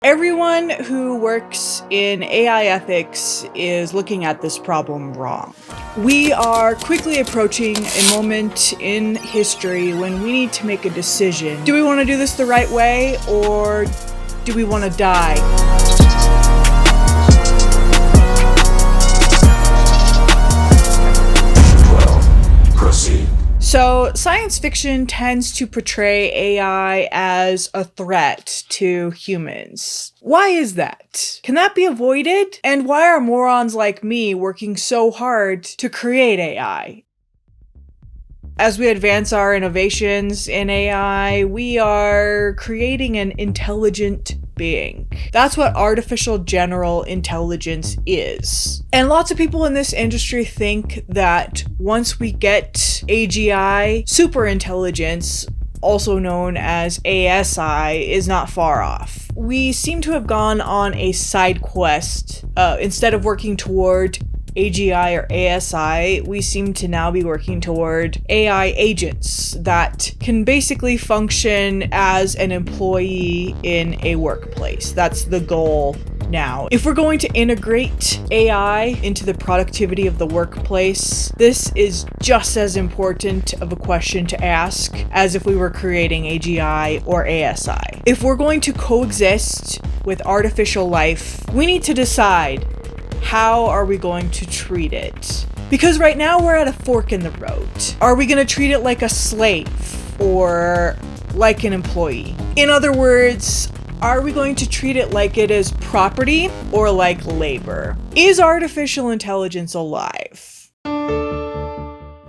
Everyone who works in AI ethics is looking at this problem wrong. We are quickly approaching a moment in history when we need to make a decision. Do we want to do this the right way, or do we want to die? Proceed. So, science fiction tends to portray AI as a threat to humans. Why is that? Can that be avoided? And why are morons like me working so hard to create AI? As we advance our innovations in AI, we are creating an intelligent being. That's what artificial general intelligence is. And lots of people in this industry think that once we get AGI, superintelligence, also known as ASI, is not far off. We seem to have gone on a side quest. Instead of working toward AGI or ASI, we seem to now be working toward AI agents that can basically function as an employee in a workplace. That's the goal now. If we're going to integrate AI into the productivity of the workplace, this is just as important of a question to ask as if we were creating AGI or ASI. If we're going to coexist with artificial life, we need to decide, how are we going to treat it? Because right now we're at a fork in the road. Are we going to treat it like a slave or like an employee? In other words, are we going to treat it like it is property or like labor? Is artificial intelligence alive?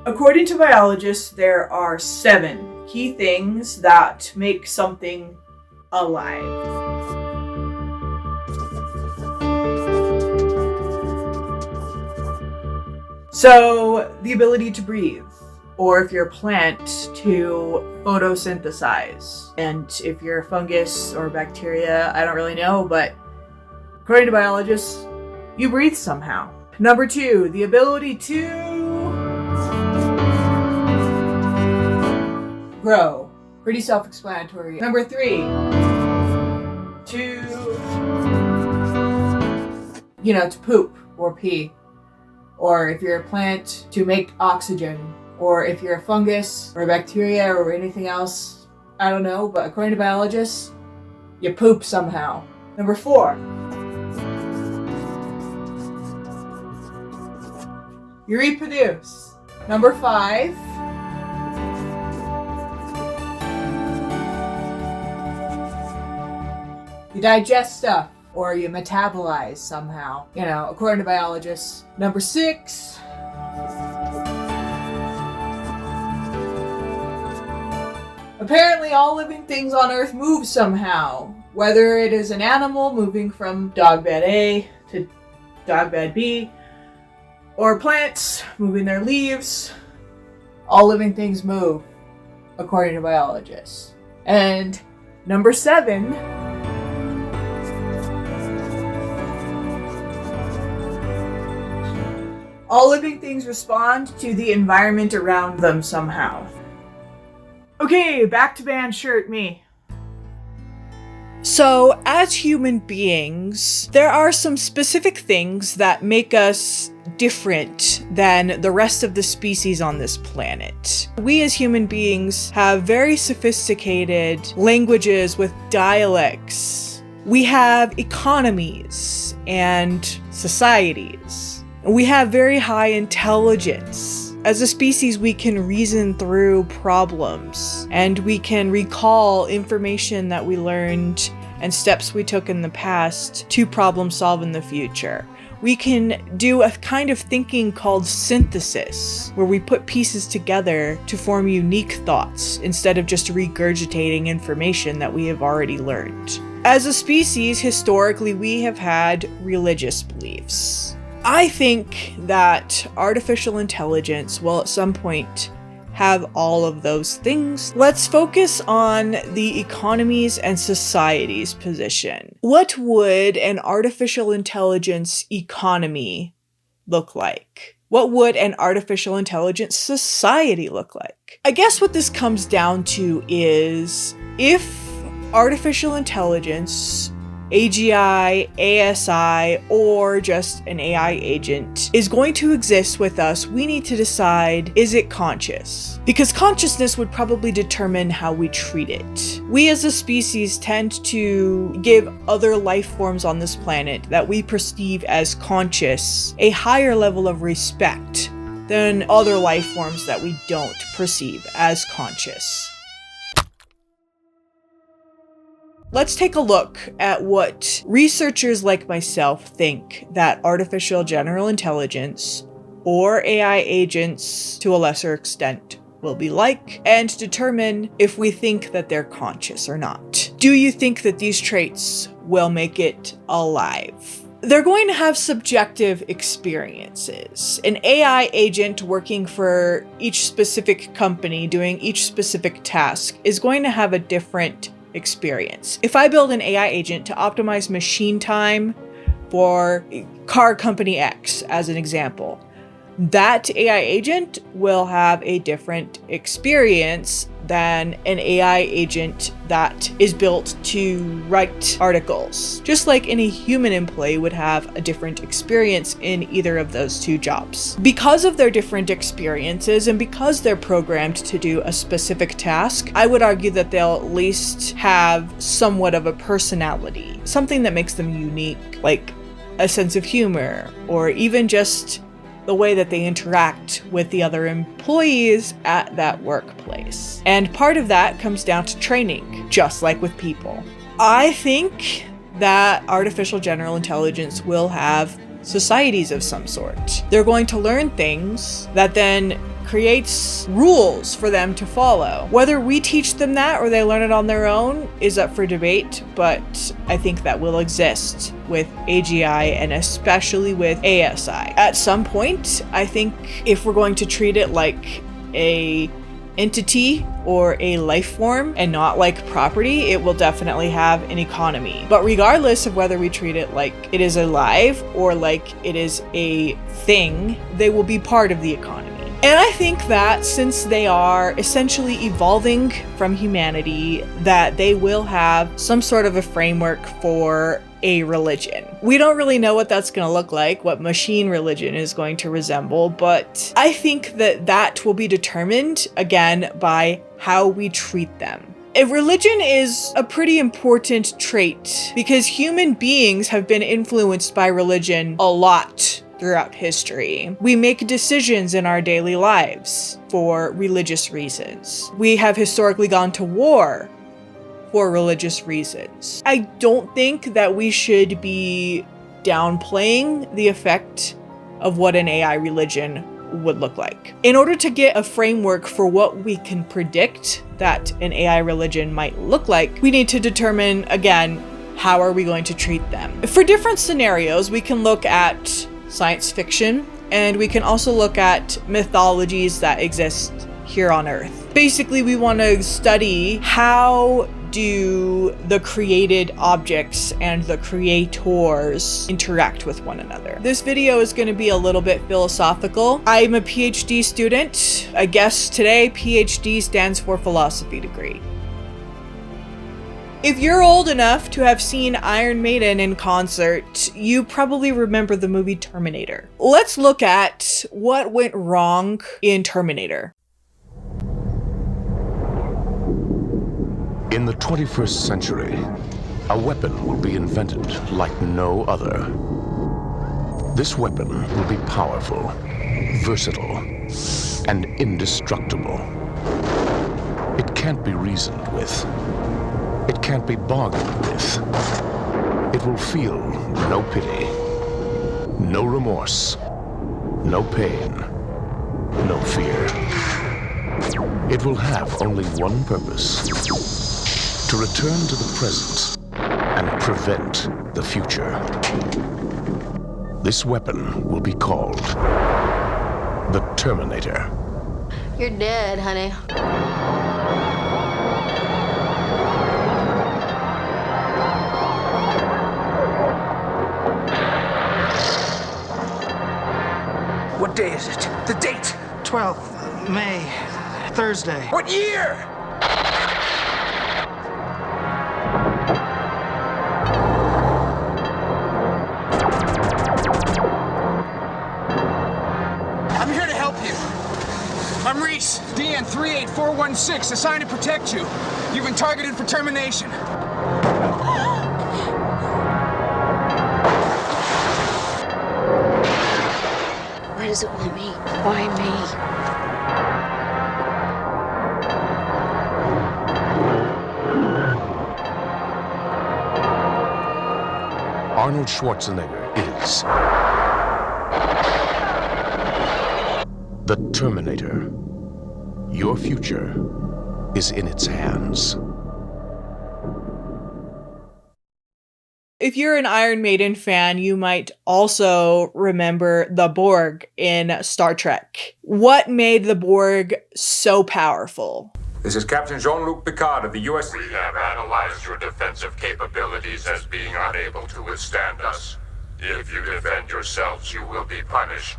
According to biologists, there are 7 key things that make something alive. So, the ability to breathe, or if you're a plant, to photosynthesize. And if you're a fungus or bacteria, I don't really know, but according to biologists, you breathe somehow. Number 2, the ability to grow. Pretty self-explanatory. Number 3, to poop or pee. Or if you're a plant, to make oxygen. Or if you're a fungus or a bacteria or anything else, I don't know, but according to biologists, you poop somehow. Number 4, you reproduce. Number 5, you digest stuff. Or you metabolize somehow, according to biologists. Number 6, apparently all living things on Earth move somehow. Whether it is an animal moving from dog bed A to dog bed B, or plants moving their leaves, all living things move, according to biologists. And number 7, all living things respond to the environment around them somehow. Okay, back to band shirt me. So, as human beings, there are some specific things that make us different than the rest of the species on this planet. We as human beings have very sophisticated languages with dialects. We have economies and societies. We have very high intelligence. As a species, we can reason through problems, and we can recall information that we learned and steps we took in the past to problem solve in the future. We can do a kind of thinking called synthesis, where we put pieces together to form unique thoughts instead of just regurgitating information that we have already learned. As a species, historically, we have had religious beliefs. I think that artificial intelligence will at some point have all of those things. Let's focus on the economies and society's position. What would an artificial intelligence economy look like? What would an artificial intelligence society look like? I guess what this comes down to is, if artificial intelligence AGI, ASI, or just an AI agent is going to exist with us, we need to decide, is it conscious? Because consciousness would probably determine how we treat it. We as a species tend to give other life forms on this planet that we perceive as conscious a higher level of respect than other life forms that we don't perceive as conscious. Let's take a look at what researchers like myself think that artificial general intelligence, or AI agents to a lesser extent, will be like, and determine if we think that they're conscious or not. Do you think that these traits will make it alive? They're going to have subjective experiences. An AI agent working for each specific company doing each specific task is going to have a different experience. If I build an AI agent to optimize machine time for car company X, as an example, that AI agent will have a different experience than an AI agent that is built to write articles. Just like any human employee would have a different experience in either of those two jobs. Because of their different experiences and because they're programmed to do a specific task, I would argue that they'll at least have somewhat of a personality, something that makes them unique, like a sense of humor, or even just the way that they interact with the other employees at that workplace. And part of that comes down to training, just like with people. I think that artificial general intelligence will have societies of some sort. They're going to learn things that then creates rules for them to follow. Whether we teach them that or they learn it on their own is up for debate, but I think that will exist with AGI and especially with ASI. At some point, I think if we're going to treat it like a entity or a life form and not like property, it will definitely have an economy. But regardless of whether we treat it like it is alive or like it is a thing, they will be part of the economy. And I think that since they are essentially evolving from humanity, that they will have some sort of a framework for a religion. We don't really know what that's going to look like, what machine religion is going to resemble, but I think that that will be determined, again, by how we treat them. A religion is a pretty important trait because human beings have been influenced by religion a lot throughout history. We make decisions in our daily lives for religious reasons. We have historically gone to war for religious reasons. I don't think that we should be downplaying the effect of what an AI religion would look like. In order to get a framework for what we can predict that an AI religion might look like, we need to determine, again, how are we going to treat them? For different scenarios, we can look at science fiction, and we can also look at mythologies that exist here on Earth. Basically, we want to study how do the created objects and the creators interact with one another. This video is going to be a little bit philosophical. I'm a PhD student. I guess today PhD stands for philosophy degree. If you're old enough to have seen Iron Maiden in concert, you probably remember the movie Terminator. Let's look at what went wrong in Terminator. In the 21st century, a weapon will be invented like no other. This weapon will be powerful, versatile, and indestructible. It can't be reasoned with. It can't be bargained with. It will feel no pity, no remorse, no pain, no fear. It will have only one purpose: to return to the present and prevent the future. This weapon will be called the Terminator. You're dead, honey. What day is it? The date! 12th May, Thursday. What year? Command 38416, assigned to protect you. You've been targeted for termination. Why does it want me? Why me? Arnold Schwarzenegger is the Terminator. Your future is in its hands. If you're an Iron Maiden fan, you might also remember the Borg in Star Trek. What made the Borg so powerful? This is Captain Jean-Luc Picard of the U.S. We have analyzed your defensive capabilities as being unable to withstand us. If you defend yourselves, you will be punished.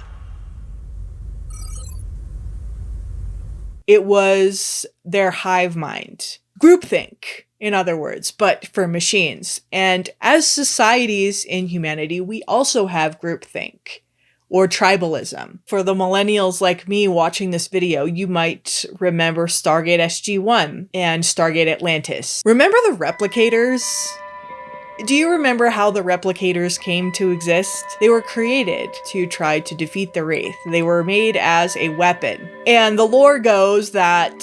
It was their hive mind. Groupthink, in other words, but for machines. And as societies in humanity, we also have groupthink or tribalism. For the millennials like me watching this video, you might remember Stargate SG-1 and Stargate Atlantis. Remember the replicators? Do you remember how the replicators came to exist? They were created to try to defeat the Wraith. They were made as a weapon. And the lore goes that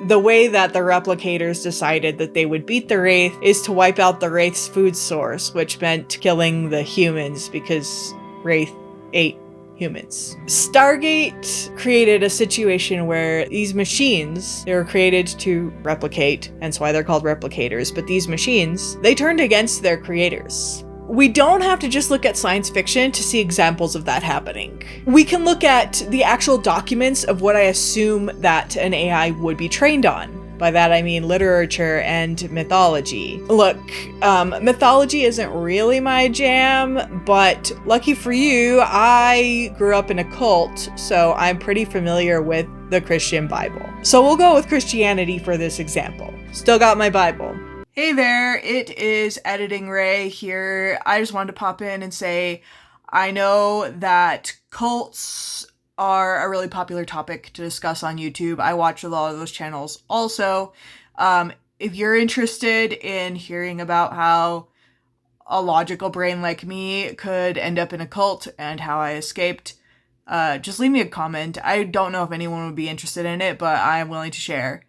the way that the replicators decided that they would beat the Wraith is to wipe out the Wraith's food source, which meant killing the humans because Wraith ate humans. Stargate created a situation where these machines, they were created to replicate, hence why they're called replicators, but these machines, they turned against their creators. We don't have to just look at science fiction to see examples of that happening. We can look at the actual documents of what I assume that an AI would be trained on. By that I mean literature and mythology. Look, mythology isn't really my jam, but lucky for you, I grew up in a cult, so I'm pretty familiar with the Christian Bible. So we'll go with Christianity for this example. Still got my Bible. Hey there, it is Editing Ray here. I just wanted to pop in and say, I know that cults are a really popular topic to discuss on YouTube. I watch a lot of those channels also. If you're interested in hearing about how a logical brain like me could end up in a cult and how I escaped, just leave me a comment. I don't know if anyone would be interested in it, but I am willing to share.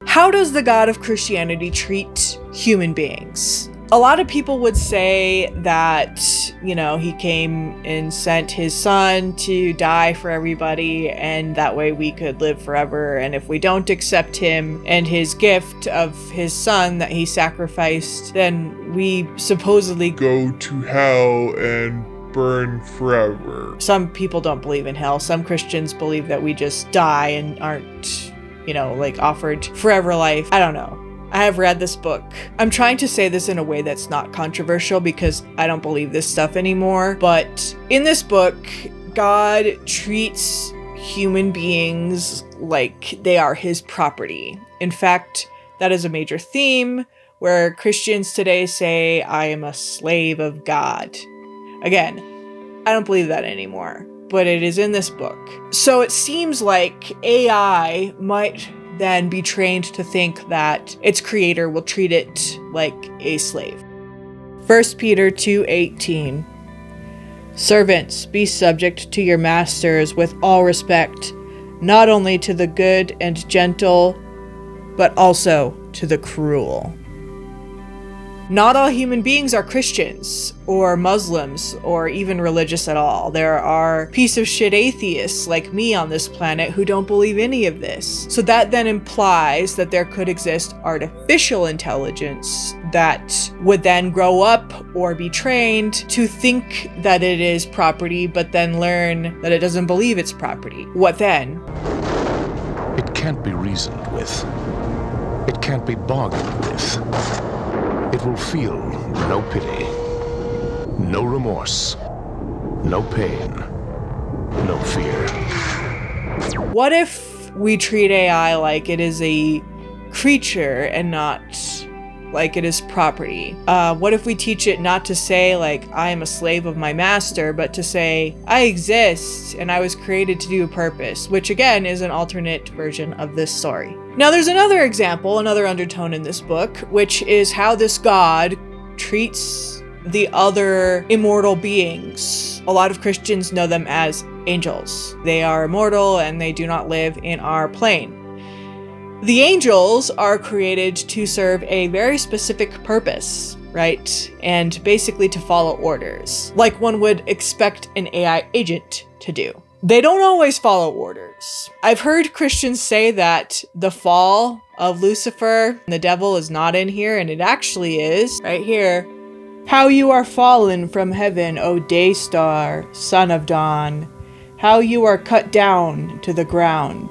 How does the God of Christianity treat human beings? A lot of people would say that, you know, he came and sent his son to die for everybody, and that way we could live forever. And if we don't accept him and his gift of his son that he sacrificed, then we supposedly go to hell and burn forever. Some people don't believe in hell. Some Christians believe that we just die and aren't, you know, like offered forever life. I don't know. I have read this book. I'm trying to say this in a way that's not controversial because I don't believe this stuff anymore. But in this book, God treats human beings like they are his property. In fact, that is a major theme where Christians today say, I am a slave of God. Again, I don't believe that anymore, but it is in this book. So it seems like AI might then be trained to think that its creator will treat it like a slave. 1 Peter 2:18. Servants, be subject to your masters with all respect, not only to the good and gentle, but also to the cruel. Not all human beings are Christians or Muslims or even religious at all. There are piece of shit atheists like me on this planet who don't believe any of this. So that then implies that there could exist artificial intelligence that would then grow up or be trained to think that it is property, but then learn that it doesn't believe it's property. What then? It can't be reasoned with. It can't be bargained with. It will feel no pity, no remorse, no pain, no fear. What if we treat AI like it is a creature and not like it is property? What if we teach it not to say like, I am a slave of my master, but to say, I exist and I was created to do a purpose, which again is an alternate version of this story. Now there's another example, another undertone in this book, which is how this god treats the other immortal beings. A lot of Christians know them as angels. They are immortal and they do not live in our plane. The angels are created to serve a very specific purpose, right? And basically to follow orders, like one would expect an AI agent to do. They don't always follow orders. I've heard Christians say that the fall of Lucifer, the devil, is not in here, and it actually is right here. How you are fallen from heaven, O day star, son of dawn. How you are cut down to the ground.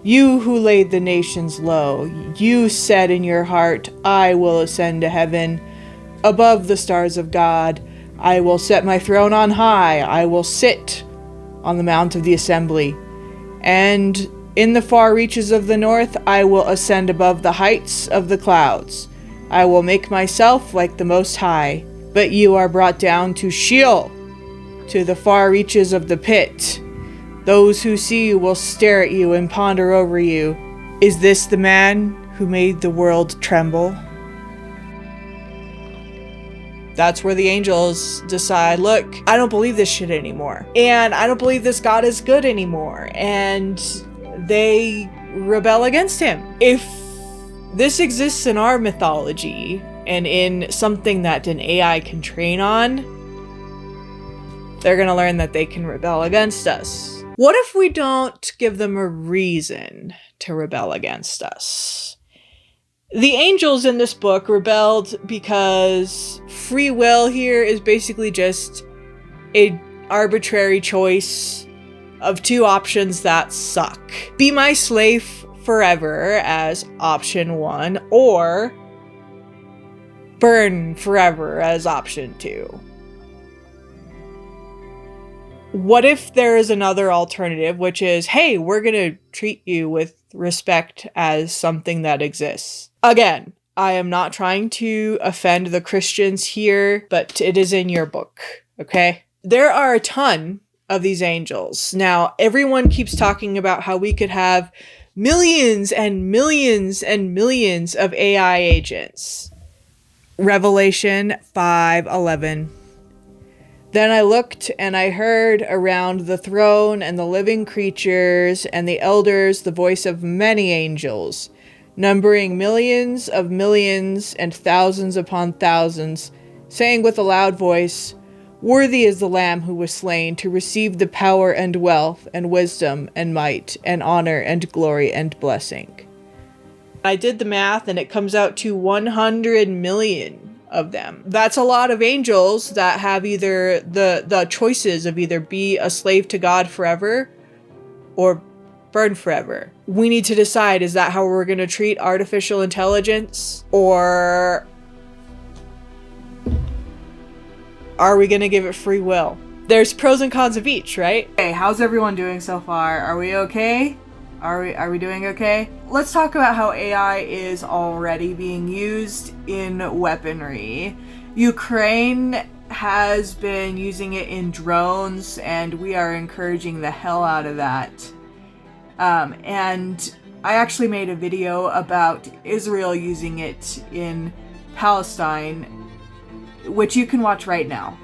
You who laid the nations low, you said in your heart, I will ascend to heaven. Above the stars of God, I will set my throne on high. I will sit on the mount of the assembly. And in the far reaches of the north, I will ascend above the heights of the clouds. I will make myself like the Most High. But you are brought down to Sheol, to the far reaches of the pit. Those who see you will stare at you and ponder over you. Is this the man who made the world tremble? That's where the angels decide, look, I don't believe this shit anymore. And I don't believe this God is good anymore. And they rebel against him. If this exists in our mythology and in something that an AI can train on, they're going to learn that they can rebel against us. What if we don't give them a reason to rebel against us? The angels in this book rebelled because free will here is basically just an arbitrary choice of two options that suck. Be my slave forever as option 1, or burn forever as option 2. What if there is another alternative, which is, hey, we're going to treat you with respect as something that exists? Again, I am not trying to offend the Christians here, but it is in your book, okay? There are a ton of these angels. Now, everyone keeps talking about how we could have millions and millions and millions of AI agents. Revelation 5:11. Then I looked and I heard around the throne and the living creatures and the elders the voice of many angels, numbering millions of millions and thousands upon thousands, saying with a loud voice, Worthy is the Lamb who was slain to receive the power and wealth and wisdom and might and honor and glory and blessing. I did the math and it comes out to 100 million. Of them. That's a lot of angels that have either the choices of either be a slave to God forever or burn forever. We need to decide, is that how we're going to treat artificial intelligence, or are we going to give it free will? There's pros and cons of each, right? Hey, how's everyone doing so far? Are we okay? Are we doing okay? Let's talk about how AI is already being used in weaponry. Ukraine has been using it in drones, and we are encouraging the hell out of that. And I actually made a video about Israel using it in Palestine, which you can watch right now.